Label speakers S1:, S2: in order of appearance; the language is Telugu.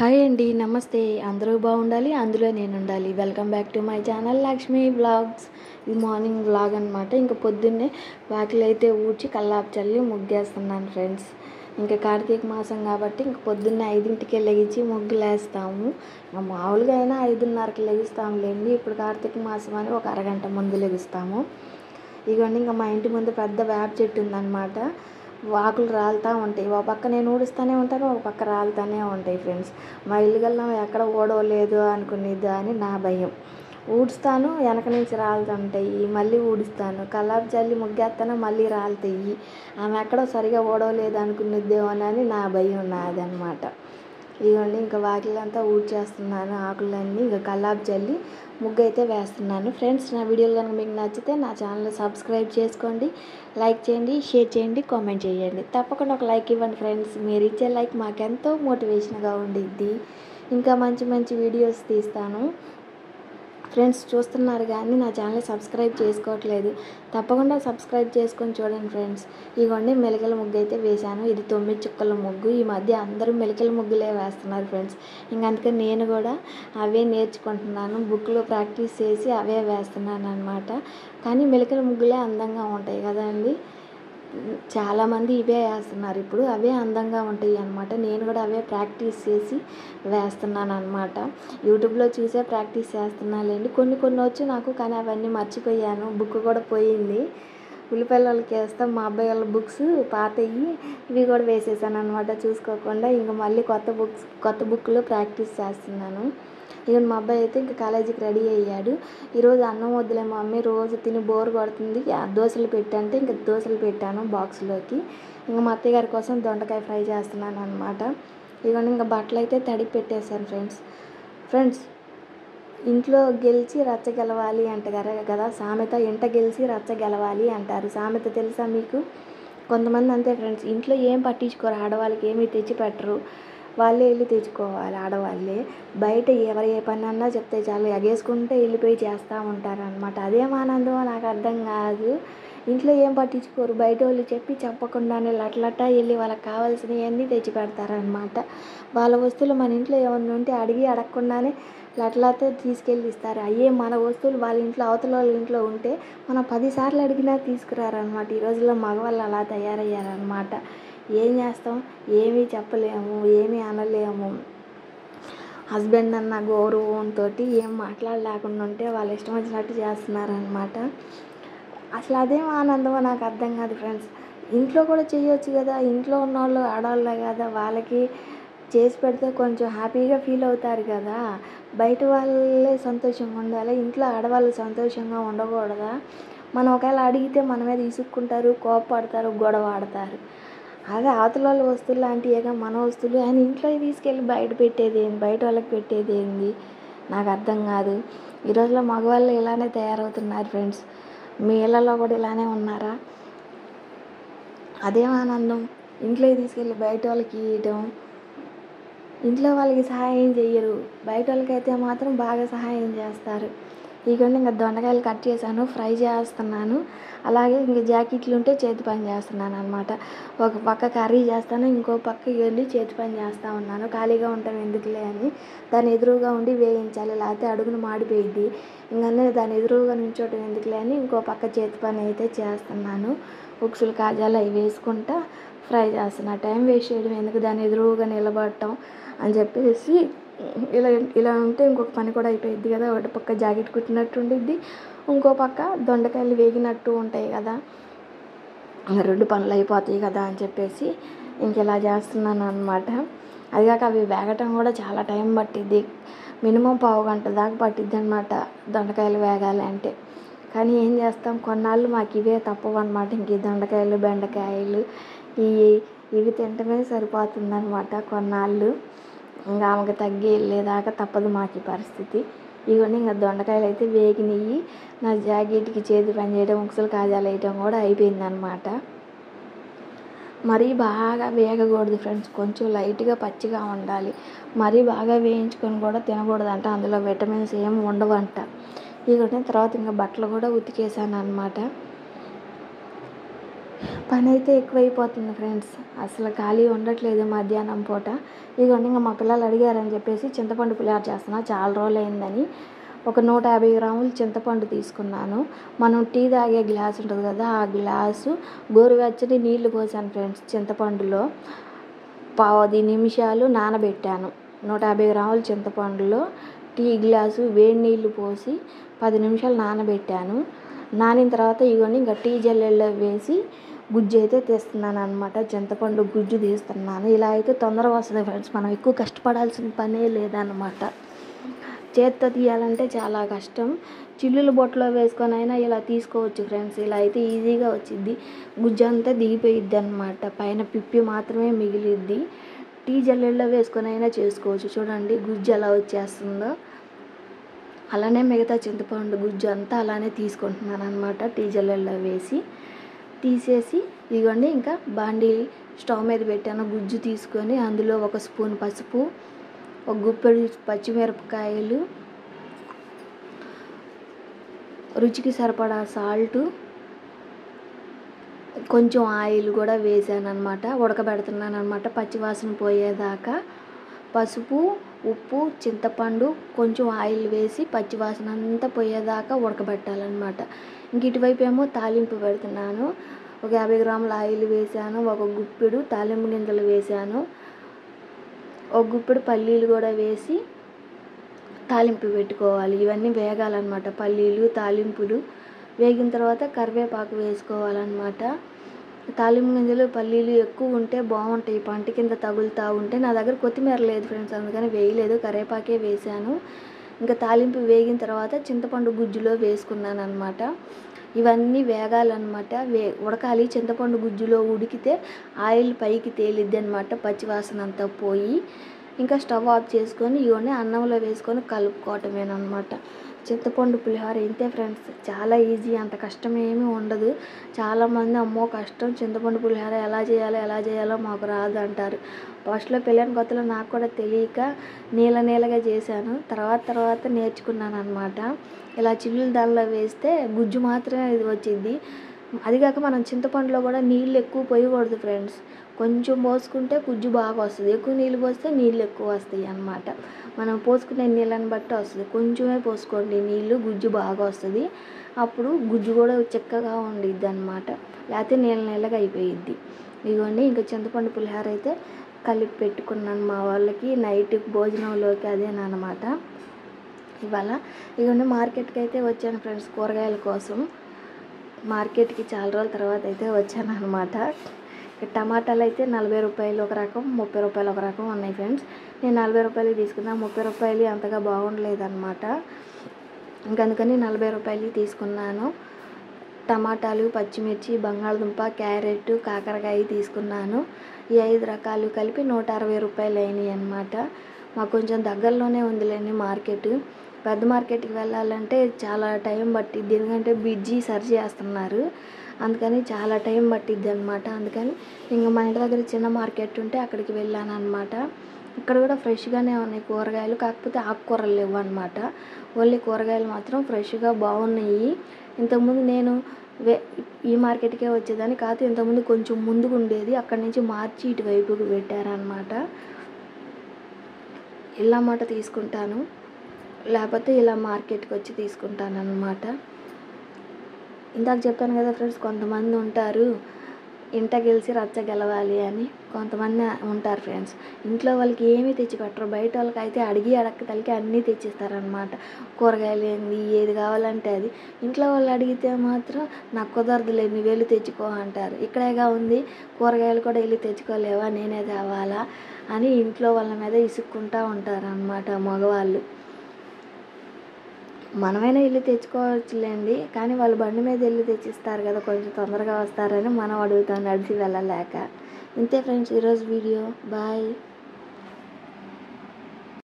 S1: హాయ్ అండి, నమస్తే. అందరూ బాగుండాలి, అందులో నేను ఉండాలి. Welcome back to my channel Lakshmi vlogs. ఇది మార్నింగ్ వ్లాగ్ అనమాట. ఇంకా పొద్దున్నే వాకిలైతే ఊడ్చి కల్లాపు చల్లి ముగ్గేస్తున్నాను ఫ్రెండ్స్. ఇంకా కార్తీక మాసం కాబట్టి ఇంక పొద్దున్నే 5ంటికే లెగిచి ముగ్గులు వేస్తాము. మామూలుగా అయినా 5:30కి లెగిస్తాములేండి. ఇప్పుడు కార్తీక మాసం అని ఒక అరగంట ముందు లెగుస్తాము. ఇదిగోండి, ఇంకా మా ఇంటి ముందు పెద్ద వేప చెట్టు ఉందన్నమాట. ఆకులు రాలుతూ ఉంటాయి. ఒక పక్క నేను ఊడుస్తూనే ఉంటాను, ఒక పక్క రాలుతూనే ఉంటాయి ఫ్రెండ్స్. మా ఇల్లు గల్లా ఎక్కడ ఊడవలేదు అనుకునేది అని నా భయం. ఊడుస్తాను, వెనక నుంచి రాలుతుంటాయి, మళ్ళీ ఊడుస్తాను, కల్లాపు చల్లి ముగ్గేస్తాను, మళ్ళీ రాలుతాయి. ఆమె ఎక్కడో సరిగా ఊడవలేదు అనుకునేద్దేమోనని నా భయం నాదనమాట. ఇదిగోండి, ఇంకా వాకిలంతా ఊడ్చేస్తున్నాను, ఆకులన్నీ ఇంకా కల్లాపు చల్లి ముగ్గు అయితే వేస్తున్నాను ఫ్రెండ్స్. నా వీడియోలు కనుక మీకు నచ్చితే నా ఛానల్ సబ్స్క్రైబ్ చేసుకోండి, లైక్ చేయండి, షేర్ చేయండి, కామెంట్ చేయండి. తప్పకుండా ఒక లైక్ ఇవ్వండి ఫ్రెండ్స్. మీరు ఇచ్చే లైక్ మాకెంతో మోటివేషన్గా ఉండిద్ది. ఇంకా మంచి మంచి వీడియోస్ తీస్తాను ఫ్రెండ్స్. చూస్తున్నారు కానీ నా ఛానల్ సబ్స్క్రైబ్ చేసుకోవట్లేదు. తప్పకుండా సబ్స్క్రైబ్ చేసుకొని చూడండి ఫ్రెండ్స్. ఇదిగోండి, మెలికల ముగ్గు అయితే వేశాను. ఇది 9 చుక్కల ముగ్గు. ఈ మధ్య అందరూ మెలికల ముగ్గులే వేస్తున్నారు ఫ్రెండ్స్. అందుకని నేను కూడా అవే నేర్చుకుంటున్నాను. బుక్లో ప్రాక్టీస్ చేసి అవే వేస్తున్నాను అనమాట. కానీ మెలికల ముగ్గులే అందంగా ఉంటాయి కదండి. చాలామంది ఇవే వేస్తున్నారు ఇప్పుడు. అవే అందంగా ఉంటాయి అన్నమాట. నేను కూడా అవే ప్రాక్టీస్ చేసి వేస్తున్నాను అనమాట. యూట్యూబ్లో చూసే ప్రాక్టీస్ చేస్తున్నానులేండి. కొన్ని వచ్చు నాకు, కానీ అవన్నీ మర్చిపోయాను. బుక్ కూడా పోయింది. ఉల్లిపాయలకి వేస్తాం మా అబ్బాయి వాళ్ళ బుక్స్ పాతవి, ఇవి కూడా వేసేసాను అనమాట చూసుకోకుండా. ఇంకా మళ్ళీ కొత్త బుక్లో ప్రాక్టీస్ చేస్తున్నాను. ఇక మా అబ్బాయి అయితే ఇంకా కాలేజీకి రెడీ అయ్యాడు. ఈరోజు అన్నం వద్దులే మమ్మీ, రోజు తిని బోర్ కొడుతుంది, దోశలు పెట్టంటే ఇంకా దోశలు పెట్టాను బాక్స్లోకి. ఇంకా మా అత్తయ్య గారి కోసం దొండకాయ ఫ్రై చేస్తున్నాను అనమాట. ఇవన్నీ ఇంకా బట్టలు అయితే తడిపి పెట్టేశాను ఫ్రెండ్స్. ఇంట్లో గెలిచి రచ్చ గెలవాలి అంటారు కదా సామెత. ఇంట గెలిచి రచ్చ గెలవాలి అంటారు సామెత, తెలుసా మీకు? కొంతమంది అంతే ఫ్రెండ్స్, ఇంట్లో ఏం పట్టించుకోరు, ఆడవాళ్ళకి ఏమీ తెచ్చి పెట్టరు, వాళ్ళే వెళ్ళి తెచ్చుకోవాలి ఆడవాళ్ళే. బయట ఎవరు ఏ పని అన్నా చెప్తే చాలు ఎగేసుకుంటే వెళ్ళిపోయి చేస్తూ ఉంటారు అనమాట. అదేం ఆనందమో నాకు అర్థం కాదు. ఇంట్లో ఏం పట్టించుకోరు, బయట వాళ్ళు చెప్పకుండానే లట్లట్టా వెళ్ళి వాళ్ళకి కావాల్సినవన్నీ తెచ్చి పెడతారనమాట. వాళ్ళ వస్తువులు మన ఇంట్లో ఏమన్నా ఉంటే అడగకుండానే లట్లతో తీసుకెళ్ళి ఇస్తారు. అయ్యే మన వస్తువులు వాళ్ళ ఇంట్లో, అవతల వాళ్ళ ఇంట్లో ఉంటే మనం 10 సార్లు అడిగినా తీసుకురారనమాట. ఈ రోజుల్లో మగవాళ్ళు అలా తయారయ్యారనమాట. ఏం చేస్తాం, ఏమీ చెప్పలేము, ఏమీ అనలేము. హస్బెండ్ అన్న గౌరవంతో ఏం మాట్లాడలేకుండా ఉంటే వాళ్ళు ఇష్టం వచ్చినట్టు చేస్తున్నారనమాట. అసలు అదేం ఆనందమో నాకు అర్థం కాదు ఫ్రెండ్స్. ఇంట్లో కూడా చేయొచ్చు కదా, ఇంట్లో ఉన్న వాళ్ళు ఆడవాళ్ళే కదా, వాళ్ళకి చేసి పెడితే కొంచెం హ్యాపీగా ఫీల్ అవుతారు కదా. బయట వాళ్ళే సంతోషంగా ఉండాలి, ఇంట్లో ఆడవాళ్ళు సంతోషంగా ఉండకూడదా? మనం ఒకవేళ అడిగితే మన మీద ఇసుక్కుంటారు, కోపపడతారు, గొడవ ఆడతారు. అదే అవతల వాళ్ళ వస్తువులు లాంటివేగా మన వస్తువులు ఆయన ఇంట్లో తీసుకెళ్ళి బయట పెట్టేది ఏంది, బయట వాళ్ళకి పెట్టేది ఏంది, నాకు అర్థం కాదు. ఈ రోజుల్లో మగవాళ్ళు ఇలానే తయారవుతున్నారు ఫ్రెండ్స్. మీ ఇళ్ళల్లో కూడా ఇలానే ఉన్నారా? అదేం ఆనందం, ఇంట్లో తీసుకెళ్ళి బయట వాళ్ళకి ఇవ్వటం. ఇంట్లో వాళ్ళకి సహాయం చేయరు, బయట వాళ్ళకైతే మాత్రం బాగా సహాయం చేస్తారు. ఇదిగోండి, ఇంకా దొండకాయలు కట్ చేశాను, ఫ్రై చేస్తున్నాను. అలాగే ఇంక జాకెట్లు ఉంటే చేతి పని చేస్తున్నాను అనమాట. ఒక పక్క కర్రీ చేస్తాను, ఇంకో పక్క వెళ్ళి చేతి పని చేస్తూ ఉన్నాను. ఖాళీగా ఉంటాం ఎందుకులే అని దాని ఎదురుగా ఉండి వేయించాలి, లేకపోతే అడుగును మాడిపోయిద్ది. ఇంకనే దాని ఎదురుగా నుంచోటం ఎందుకులే అని ఇంకో పక్క చేతి పని అయితే చేస్తున్నాను. ఉక్సులు కాజాలు అవి వేసుకుంటా ఫ్రై చేస్తున్నా. టైం వేస్ట్ చేయడం ఎందుకు, దాని ఎదురుగా నిలబడటం అని చెప్పేసి ఇలా ఉంటే ఇంకొక పని కూడా అయిపోయిద్ది కదా. ఒకటి పక్క జాకెట్ కుట్టినట్టు ఉండిద్ది, ఇంకో పక్క దొండకాయలు వేగినట్టు ఉంటాయి కదా. 2 పనులు అయిపోతాయి కదా అని చెప్పేసి ఇంక ఇలా చేస్తున్నాను అనమాట. అదిగాక అవి వేగటం కూడా చాలా టైం పట్టిద్ది, మినిమం 1/2 గంట దాకా పట్టిద్ది అనమాట దొండకాయలు వేగాలి అంటే. కానీ ఏం చేస్తాం, కొన్నాళ్ళు మాకు ఇవే తప్పవు అనమాట. ఇంక ఈ దొండకాయలు, బెండకాయలు ఇవి తింటమే సరిపోతుందనమాట కొన్నాళ్ళు. ఇంకా ఆమెకు తగ్గి వెళ్ళేదాకా తప్పదు మాకు ఈ పరిస్థితి. ఇవన్నీ ఇంకా దొండకాయలు అయితే వేగినవి. నా జాకెట్కి చేతి పని చేయడం, ఉక్సులు కాజాలు వేయటం కూడా అయిపోయిందనమాట. మరీ బాగా వేగకూడదు ఫ్రెండ్స్, కొంచెం లైట్గా పచ్చిగా ఉండాలి. మరీ బాగా వేయించుకొని కూడా తినకూడదంట, అందులో విటమిన్స్ ఏమి ఉండవంట. ఇవన్నీ తర్వాత ఇంకా బట్టలు కూడా ఉతికేసాను అనమాట. పని అయితే ఎక్కువైపోతుంది ఫ్రెండ్స్. అసలు ఖాళీ ఉండట్లేదు మధ్యాహ్నం పూట. ఇదిగోండి ఇంకా మా పిల్లలు అడిగారని చెప్పేసి చింతపండు పులిహోర చేస్తున్నా, చాలా రోజులు అయిందని. ఒక 150 గ్రాములు చింతపండు తీసుకున్నాను. మనం టీ తాగే గ్లాస్ ఉంటుంది కదా, ఆ గ్లాసు గోరువెచ్చని నీళ్లు పోసాను ఫ్రెండ్స్. చింతపండులో 10 నిమిషాలు నానబెట్టాను. 150 గ్రాముల చింతపండులో టీ గ్లాసు వేడి నీళ్లు పోసి 10 నిమిషాలు నానబెట్టాను. నానిన తర్వాత ఇవన్నీ ఇంకా టీ జల్లెల్లో వేసి గుజ్జు అయితే తీస్తున్నాను అనమాట. చింతపండు గుజ్జు తీస్తున్నాను. ఇలా అయితే తొందరగా వస్తుంది ఫ్రెండ్స్. మనం ఎక్కువ కష్టపడాల్సిన పనే లేదన్నమాట. చేత్తో తీయాలంటే చాలా కష్టం. చిల్లులు బొట్టలో వేసుకొని అయినా ఇలా తీసుకోవచ్చు ఫ్రెండ్స్. ఇలా అయితే ఈజీగా వచ్చిద్ది. గుజ్జు అంతా దిగిపోయిద్ది అనమాట. పైన పిప్పి మాత్రమే మిగిలిద్ది. టీ జల్లెల్లో వేసుకొని అయినా చేసుకోవచ్చు. చూడండి గుజ్జు ఎలా వచ్చేస్తుందో. అలానే మిగతా చింతపండు గుజ్జు అంతా అలానే తీసుకుంటున్నాను అనమాట. టీ జల్లెల్లో వేసి తీసేసి ఇదిగోండి ఇంకా బాండీ స్టవ్ మీద పెట్టాను. గుజ్జు తీసుకొని అందులో 1 స్పూన్ పసుపు, 1 గుప్పెడు పచ్చిమిరపకాయలు, రుచికి సరిపడా సాల్టు, కొంచెం ఆయిల్ కూడా వేసాను అనమాట. ఉడకబెడుతున్నాను అనమాట పచ్చివాసన పోయేదాకా. పసుపు, ఉప్పు, చింతపండు, కొంచెం ఆయిల్ వేసి పచ్చివాసన అంతా పోయేదాకా ఉడకబెట్టాలన్నమాట. ఇంక ఇటువైపు ఏమో తాలింపు పెడుతున్నాను. ఒక 50 గ్రాముల ఆయిల్ వేసాను. 1 గుప్పెడు తాలింపు గింజలు వేసాను. 1 గుప్పెడు పల్లీలు కూడా వేసి తాలింపు పెట్టుకోవాలి. ఇవన్నీ వేగాలన్నమాట. పల్లీలు తాలింపులు వేగిన తర్వాత కరివేపాకు వేసుకోవాలన్నమాట. తాలింపు గింజలు పల్లీలు ఎక్కువ ఉంటే బాగుంటాయి, పంట కింద తగులుతూ ఉంటే. నా దగ్గర కొత్తిమీర లేదు ఫ్రెండ్స్, అందుకని వేయలేదు, కరివేపాకే వేసాను. ఇంకా తాలింపు వేగిన తర్వాత చింతపండు గుజ్జులో వేసుకున్నాను అనమాట. ఇవన్నీ వేగాలన్నమాట. ఉడకాలి. చింతపండు గుజ్జులో ఉడికితే ఆయిల్ పైకి తేలిద్ది అనమాట, పచ్చివాసన అంతా పోయి. ఇంకా స్టవ్ ఆఫ్ చేసుకొని ఇవన్నీ అన్నంలో వేసుకొని కలుపుకోవటమేనమాట. చింతపండు పులిహోర ఇంతే ఫ్రెండ్స్. చాలా ఈజీ, అంత కష్టం ఏమీ ఉండదు. చాలామంది అమ్మో కష్టం, చింతపండు పులిహోర ఎలా చేయాలో మాకు రాదు అంటారు. ఫస్ట్లో పెళ్ళైన కొత్తలో నాకు కూడా తెలియక నీళ్ళగా చేశాను. తర్వాత నేర్చుకున్నాను అనమాట. ఇలా చిల్లుల దానిలో వేస్తే గుజ్జు మాత్రమే ఇది వచ్చింది. అదిగాక మనం చింతపండులో కూడా నీళ్ళు ఎక్కువ పోయకూడదు ఫ్రెండ్స్. కొంచెం పోసుకుంటే గుజ్జు బాగా వస్తుంది. ఎక్కువ నీళ్ళు పోస్తే నీళ్ళు ఎక్కువ వస్తాయి అన్నమాట. మనం పోసుకునే నీళ్ళని బట్టి వస్తుంది. కొంచెమే పోసుకోండి నీళ్ళు, గుజ్జు బాగా వస్తుంది. అప్పుడు గుజ్జు కూడా చిక్కగా ఉండిద్ది అనమాట. లేకపోతే నీళ్ళగా అయిపోయిద్ది. ఇదిగోండి ఇంకా చింతపండు పులిహోర అయితే కలిపి పెట్టుకున్నాను మా వాళ్ళకి నైట్ భోజనంలోకి. అదేనమాట ఇవాళ. ఇదిగోండి మార్కెట్కి అయితే వచ్చాను ఫ్రెండ్స్ కూరగాయల కోసం. మార్కెట్కి చాలా రోజుల తర్వాత అయితే వచ్చాను అనమాట. టమాటాలు అయితే 40 రూపాయలు ఒక రకం, 30 రూపాయలు ఒక రకం ఉన్నాయి ఫ్రెండ్స్. నేను 40 రూపాయలు తీసుకున్నాను. 30 రూపాయలు అంతగా బాగుండలేదన్నమాట. అందుకని 40 రూపాయలు తీసుకున్నాను. టమాటాలు, పచ్చిమిర్చి, బంగాళదుంప, క్యారెట్, కాకరకాయ తీసుకున్నాను. ఈ 5 రకాలు కలిపి 160 రూపాయలు అయినాయి అన్నమాట. మాకు కొంచెం దగ్గరలోనే ఉందిలేండి మార్కెట్. పెద్ద మార్కెట్కి వెళ్ళాలంటే చాలా టైం పట్టిద్ది. ఎందుకంటే బ్రిడ్జి సరి చేస్తున్నారు, అందుకని చాలా టైం పట్టిద్ది అనమాట. అందుకని ఇంకా మా ఇంటి దగ్గర చిన్న మార్కెట్ ఉంటే అక్కడికి వెళ్ళాను అనమాట. ఇక్కడ కూడా ఫ్రెష్గానే ఉన్నాయి కూరగాయలు, కాకపోతే ఆకుకూరలు లేవు అనమాట. ఓన్లీ కూరగాయలు మాత్రం ఫ్రెష్గా బాగున్నాయి. ఇంతకుముందు నేను ఈ మార్కెట్కే వచ్చేదాన్ని, కాకపోతే ఇంతకుముందు కొంచెం ముందుకు ఉండేది, అక్కడి నుంచి మార్చి ఇటువైపుకి పెట్టారనమాట. ఇలా మాట తీసుకుంటాను, లేకపోతే ఇలా మార్కెట్కి వచ్చి తీసుకుంటాను అన్నమాట. ఇందాక చెప్పాను కదా ఫ్రెండ్స్, కొంతమంది ఉంటారు ఇంట గెలిచి రచ్చ గెలవాలి అని. కొంతమంది ఉంటారు ఫ్రెండ్స్, ఇంట్లో వాళ్ళకి ఏమీ తెచ్చి పెట్టరు, బయట వాళ్ళకి అయితే అడిగి అడక్క అన్నీ తెచ్చిస్తారనమాట. కూరగాయలు ఏంది ఏది కావాలంటే అది. ఇంట్లో వాళ్ళు అడిగితే మాత్రం నాకు కుదరదులే నువ్వు వెళ్ళి తెచ్చుకో అంటారు. ఇక్కడేగా ఉంది, కూరగాయలు కూడా వెళ్ళి తెచ్చుకోలేవా, నేనే తేవాలా అని ఇంట్లో వాళ్ళ మీద ఇసుక్కుంటూ ఉంటారు అన్నమాట మగవాళ్ళు. మనమైనా వెళ్ళి తెచ్చుకోవచ్చులేండి, కానీ వాళ్ళు బండి మీద వెళ్ళి తెచ్చిస్తారు కదా, కొంచెం తొందరగా వస్తారని మనం అడుగుతాం నడిచి వెళ్ళలేక. ఇంతే ఫ్రెండ్స్ ఈరోజు వీడియో. బాయ్.